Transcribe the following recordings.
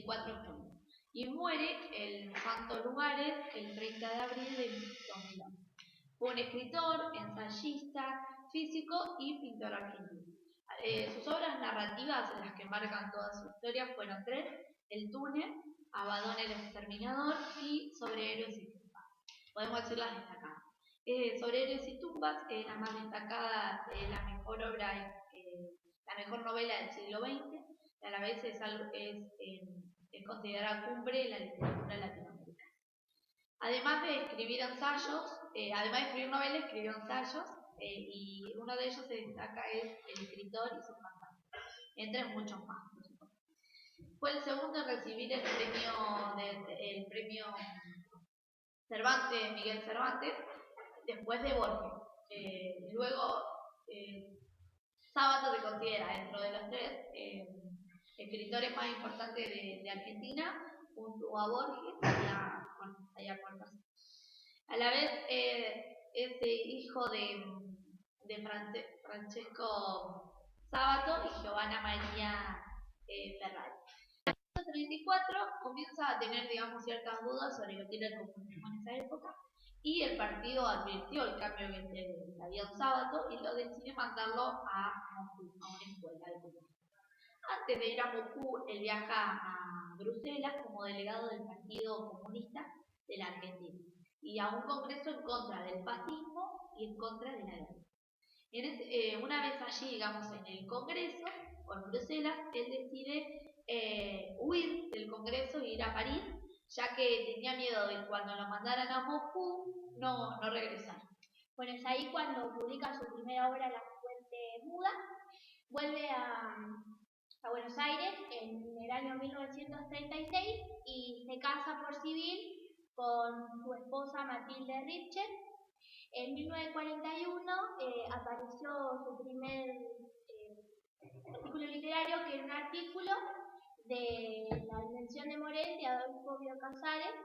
24 de junio. Y muere en Santos Lugares el 30 de abril de 2011. Fue un escritor, ensayista, físico y pintor argentino. Sus obras narrativas, en las que marcan toda su historia, fueron 3: El túnel, Abaddon el exterminador y Sobre héroes y tumbas. Podemos decir las destacadas. Sobre héroes y tumbas es la más destacada, la mejor obra, la mejor novela del siglo XX, y a la vez es considerada cumbre en la literatura latinoamericana. Además de escribir ensayos, además de escribir novelas, escribió ensayos, y uno de ellos se destaca es El escritor y sus fantasmas, entre muchos más, por supuesto. Fue el segundo en recibir el premio Cervantes, Miguel Cervantes, después de Borges. Luego, Sábato se considera dentro de los 3 escritores más importantes de Argentina, junto a Borges y a Cortázar. A la vez es hijo de Francesco Sábato y Giovanna María Ferrari. En 1934 comienza a tener, digamos, ciertas dudas sobre lo que era el comunismo en esa época, y el partido advirtió el cambio que había un sábado y lo decide mandarlo a Moscú, a una escuela de comunismo. Antes de ir a Moscú, él viaja a Bruselas como delegado del Partido Comunista de la Argentina y a un congreso en contra del fascismo y en contra de la guerra. Una vez allí, digamos, en el congreso, o en Bruselas, él decide huir del congreso e ir a París, ya que tenía miedo de cuando lo mandaran a Moscú no regresar. Bueno, es ahí cuando publica su primera obra, La Fuente Muda. Vuelve a Buenos Aires en el año 1936 y se casa por civil con su esposa Matilde Ripchen. En 1941 apareció su primer artículo literario, que era un artículo de La Dimensión de Morel de Adolfo Bioy Casares.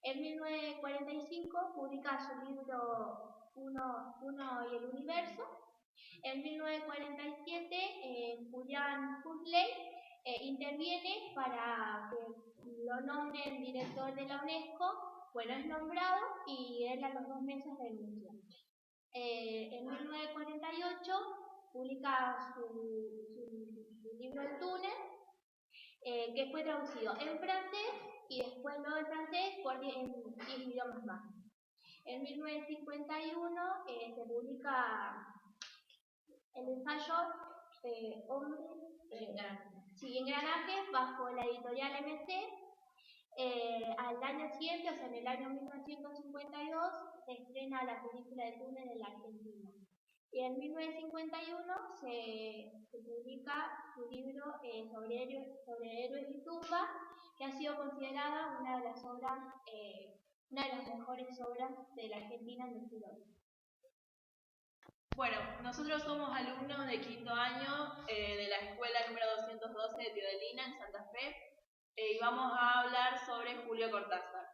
En 1945 publica su libro Uno y el Universo. En 1947 Julián Huxley interviene para que lo nombren director de la UNESCO. Bueno, es nombrado y él a los 2 meses renunció. En 1948 publica su libro El túnel, que fue traducido en francés y después no en francés por 10 idiomas más. En 1951 se publica el ensayo Engranajes bajo la editorial MC. Al año siguiente, o sea, en el año 1952, se estrena la película de Túnel en la Argentina. Y en 1951 se publica su libro sobre héroes y tumbas, que ha sido considerada una de las mejores obras de la Argentina en el siglo XX. Bueno, nosotros somos alumnos de 5º año de la escuela número 212 de Teodelina en Santa Fe, y vamos a hablar sobre Julio Cortázar.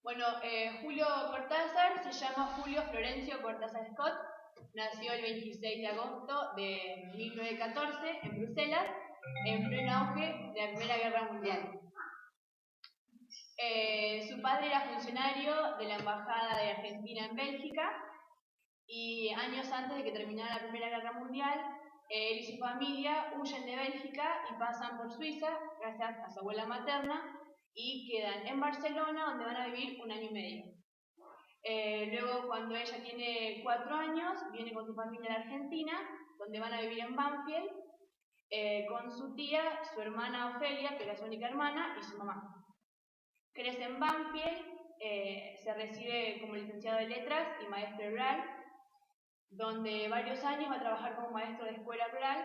Bueno, Julio Cortázar se llama Julio Florencio Cortázar Scott, nació el 26 de agosto de 1914 en Bruselas, en pleno auge de la Primera Guerra Mundial. Su padre era funcionario de la Embajada de Argentina en Bélgica, y años antes de que terminara la Primera Guerra Mundial, él y su familia huyen de Bélgica y pasan por Suiza gracias a su abuela materna y quedan en Barcelona, donde van a vivir 1 año y medio. Luego, cuando ella tiene 4 años, viene con su familia a la Argentina, donde van a vivir en Banfield, con su tía, su hermana Ofelia, que era su única hermana, y su mamá. Crece en Banfield, se recibe como licenciado de Letras y maestro rural, donde varios años va a trabajar como maestro de escuela rural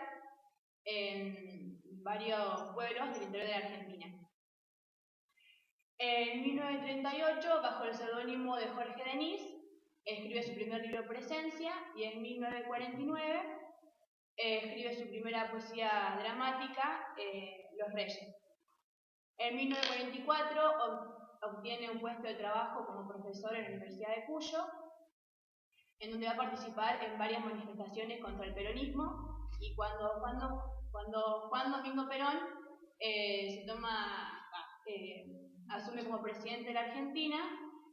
en varios pueblos del interior de la Argentina. En 1938, bajo el seudónimo de Jorge Denis, escribe su primer libro Presencia, y en 1949 escribe su primera poesía dramática, Los Reyes. En 1944 obtiene un puesto de trabajo como profesor en la Universidad de Cuyo, en donde va a participar en varias manifestaciones contra el peronismo, y cuando Juan Domingo Perón se toma asume como presidente de la Argentina.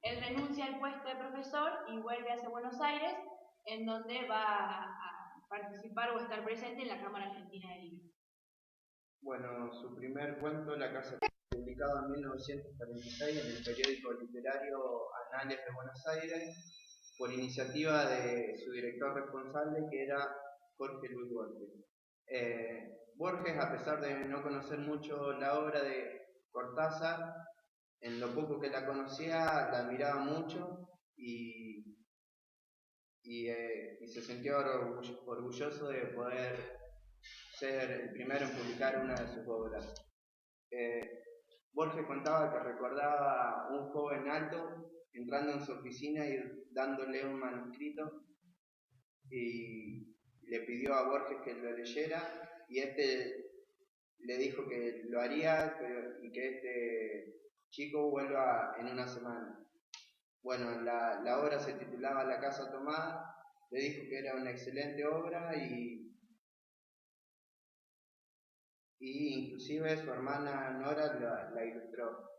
Él renuncia al puesto de profesor y vuelve hacia Buenos Aires, en donde va a participar o estar presente en la Cámara Argentina del Libro. Bueno, su primer cuento, La Casa, publicado en 1946 en el periódico literario Anales de Buenos Aires, por iniciativa de su director responsable, que era Jorge Luis Borges. Borges, a pesar de no conocer mucho la obra de Cortázar, en lo poco que la conocía, la admiraba mucho y se sentía orgulloso de poder ser el primero en publicar una de sus obras. Borges contaba que recordaba a un joven alto entrando en su oficina y dándole un manuscrito, y le pidió a Borges que lo leyera, y le dijo que lo haría y que este chico vuelva en una semana. Bueno, la obra se titulaba La Casa Tomada. Le dijo que era una excelente obra y inclusive su hermana Nora la ilustró.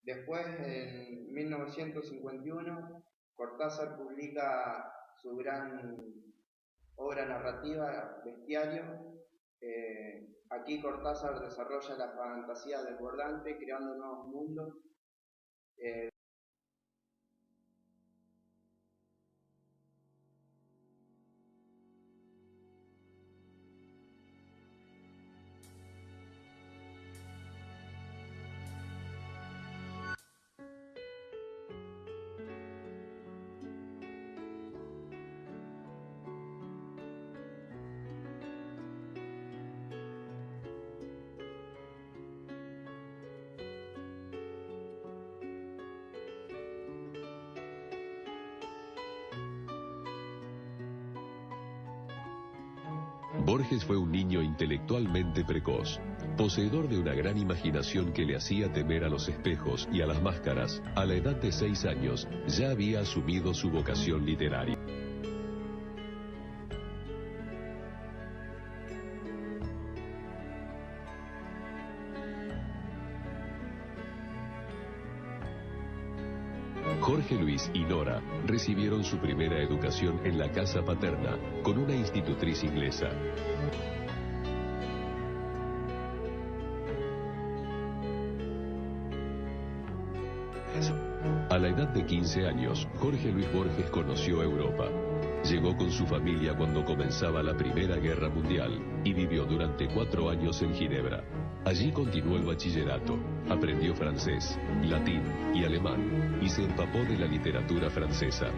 Después, en 1951, Cortázar publica su gran obra narrativa, Bestiario. Aquí Cortázar desarrolla la fantasía desbordante, creando nuevos mundos. Borges fue un niño intelectualmente precoz, poseedor de una gran imaginación que le hacía temer a los espejos y a las máscaras. A la edad de 6 años ya había asumido su vocación literaria. Jorge Luis y Nora recibieron su primera educación en la casa paterna, con una institutriz inglesa. A la edad de 15 años, Jorge Luis Borges conoció Europa. Llegó con su familia cuando comenzaba la Primera Guerra Mundial y vivió durante 4 años en Ginebra. Allí continuó el bachillerato, aprendió francés, latín y alemán, y se empapó de la literatura francesa.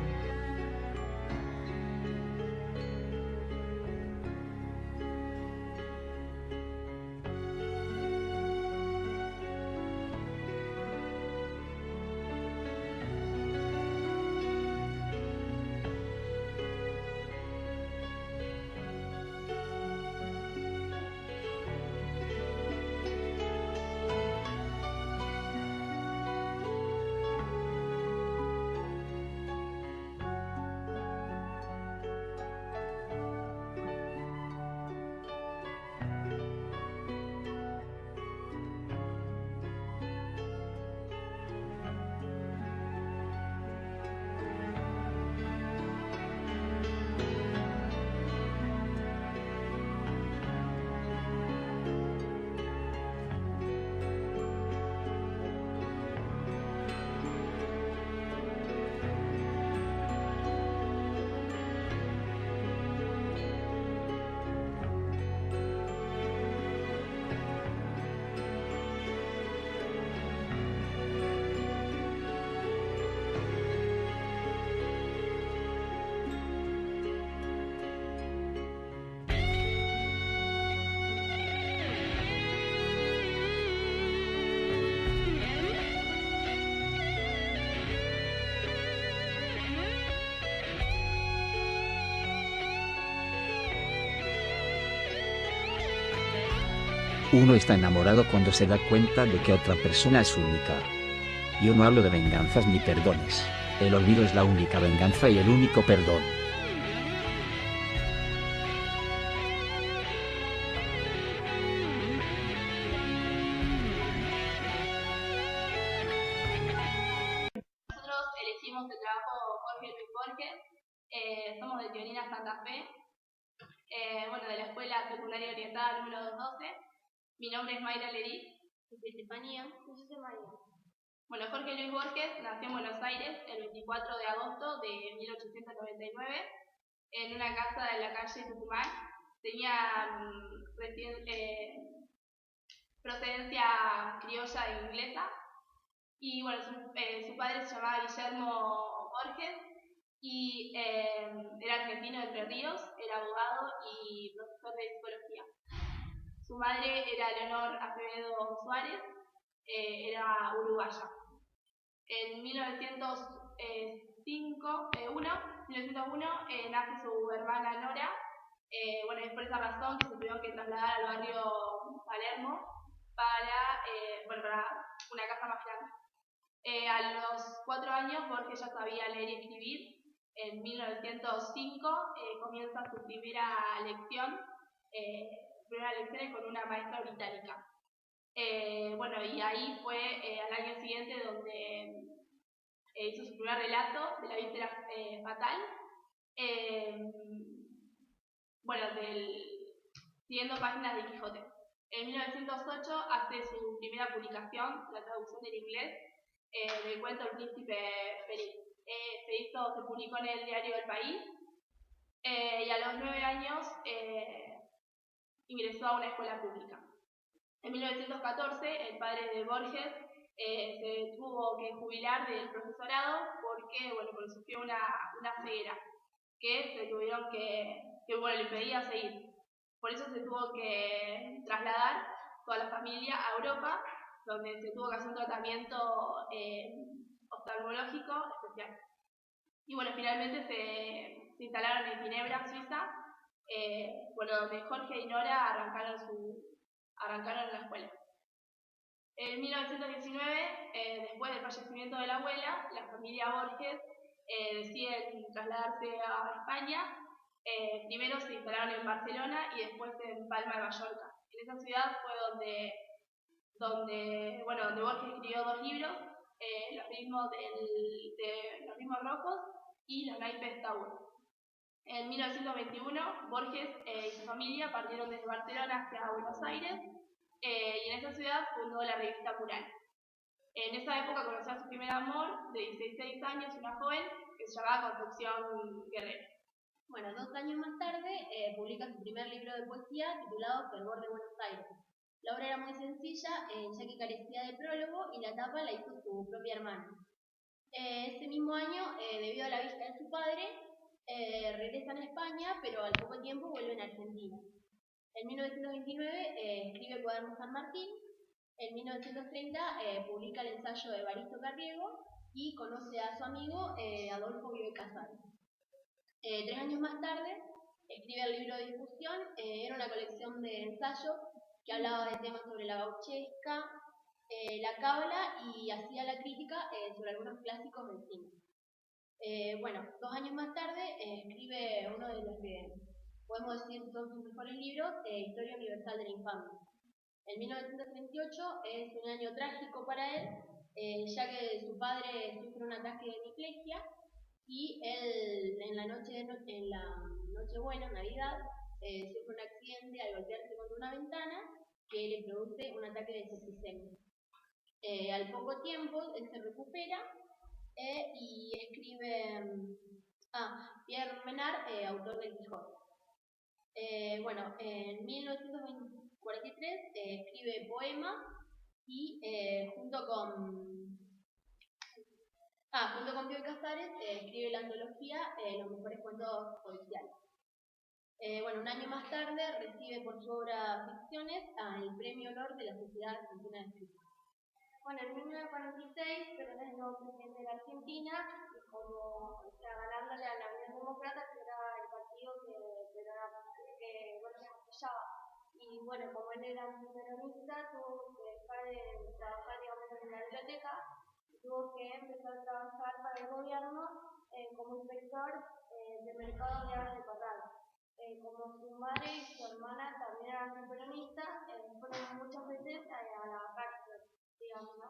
Uno está enamorado cuando se da cuenta de que otra persona es única. Yo no hablo de venganzas ni perdones. El olvido es la única venganza y el único perdón. Borges, somos de Tionina Santa Fe, de la Escuela Secundaria Orientada número 212. Mi nombre es Mayra Lerí. Estefanía. Bueno, Jorge Luis Borges nació en Buenos Aires el 24 de agosto de 1899 en una casa de la calle Tucumán. Tenía procedencia criolla e inglesa. Y bueno, su padre se llamaba Guillermo Borges y era argentino de Entre Ríos, era abogado y profesor de psicología. Su madre era Leonor Acevedo Suárez, era uruguaya. En 1901 nace su hermana Nora. Es por esa razón que se tuvieron que trasladar al barrio Palermo para una casa más grande. A los 4 años Borges ya sabía leer y escribir. En 1905 comienza su primera lección con una maestra británica. Y ahí fue al año siguiente donde hizo su primer relato de La víspera fatal, siguiendo páginas de Quijote. En 1908 hace su primera publicación, la traducción del inglés, del cuento El Príncipe Feliz. Se publicó en el diario El País, y a los 9 años ingresó a una escuela pública. En 1914, el padre de Borges se tuvo que jubilar del profesorado porque sufrió una ceguera que le impedía seguir. Por eso se tuvo que trasladar toda la familia a Europa, donde se tuvo que hacer un tratamiento oftalmológico especial. Y finalmente se instalaron en Ginebra, Suiza, donde Jorge y Nora arrancaron la escuela. En 1919, después del fallecimiento de la abuela, la familia Borges decide trasladarse a España. Primero se instalaron en Barcelona y después en Palma de Mallorca. En esa ciudad fue donde Borges escribió 2 libros, Los ritmos rojos y Los naipes Tauro. En 1921, Borges y su familia partieron desde Barcelona hacia Buenos Aires, y en esa ciudad fundó la revista Mural. En esa época conoció a su primer amor, de 16 años, una joven que se llamaba Concepción Guerrero. 2 años más tarde publica su primer libro de poesía titulado Fervor de Buenos Aires. La obra era muy sencilla, ya que carecía de prólogo, y la tapa la hizo su propia hermana. Ese mismo año, debido a la visita de su padre, regresan a España, pero al poco tiempo vuelven a Argentina. En 1929 escribe Cuaderno San Martín. En 1930 publica el ensayo de Evaristo Carriego y conoce a su amigo Adolfo Guido Casares. 3 años más tarde escribe el libro de difusión. Era una colección de ensayos que hablaba de temas sobre la gauchesca, la cábala, y hacía la crítica sobre algunos clásicos del cine. 2 años más tarde escribe uno de los que podemos decir son sus mejores libros, Historia Universal de la Infamia. En 1938 es un año trágico para él, ya que su padre sufre un ataque de hemiplegia y él en la Nochebuena, Navidad, sufre un accidente al golpearse contra una ventana que le produce un ataque de septicemia. Al poco tiempo él se recupera y escribe Pierre Menard, autor del Quijote. En 1943 escribe Poema y junto con Pío Casares escribe la antología Los mejores cuentos policiales. Un año más tarde recibe por su obra Ficciones el Premio Honor de la Sociedad Argentina de Escritores. En 1946, Perón es el nuevo presidente de la Argentina, y ganándole a la Unión Demócrata, que era el partido que Borges apoyaba. Y como él era un peronista, tuvo que dejar de trabajar, en la biblioteca, y tuvo que empezar a trabajar para el gobierno como inspector de mercado de aves de corral. Como su madre y su hermana también eran peronistas, fueron muchas veces a la cárcel, digamos, ¿no?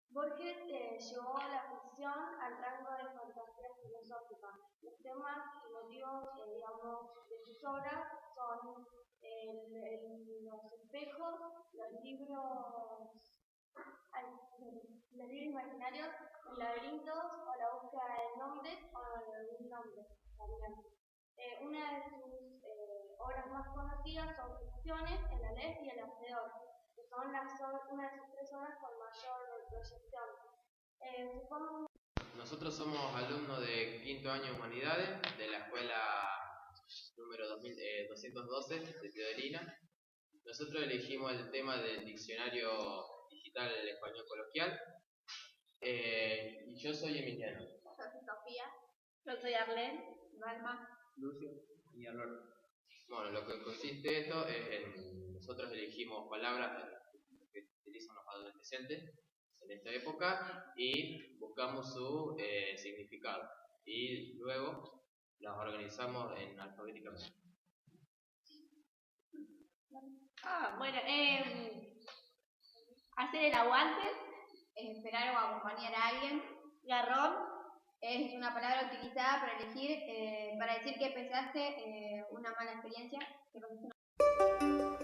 Borges llevó la ficción al rango de fantasía filosófica. Los temas y motivos, digamos, de sus obras son los espejos, los libros imaginarios, los laberintos o la búsqueda del nombre o del nombre también. Una de sus obras más conocidas son Ficciones, El Aleph y El Hacedor, que son una de sus 3 obras con mayor proyección. Nosotros somos alumnos de quinto año de Humanidades de la escuela número 212 de Teodolina. Nosotros elegimos el tema del diccionario digital del español coloquial. Y yo soy Emiliano. Yo soy Sofía. Yo soy Arlene, Dalma, Lucio y Alberto. Bueno, lo que consiste esto es en nosotros elegimos palabras que utilizan los adolescentes en esta época y buscamos su significado. Y luego las organizamos alfabéticamente. Bueno, hacer el aguante, esperar o acompañar a alguien. Garrón es una palabra utilizada para elegir, para decir que pensaste una mala experiencia, que pasaste una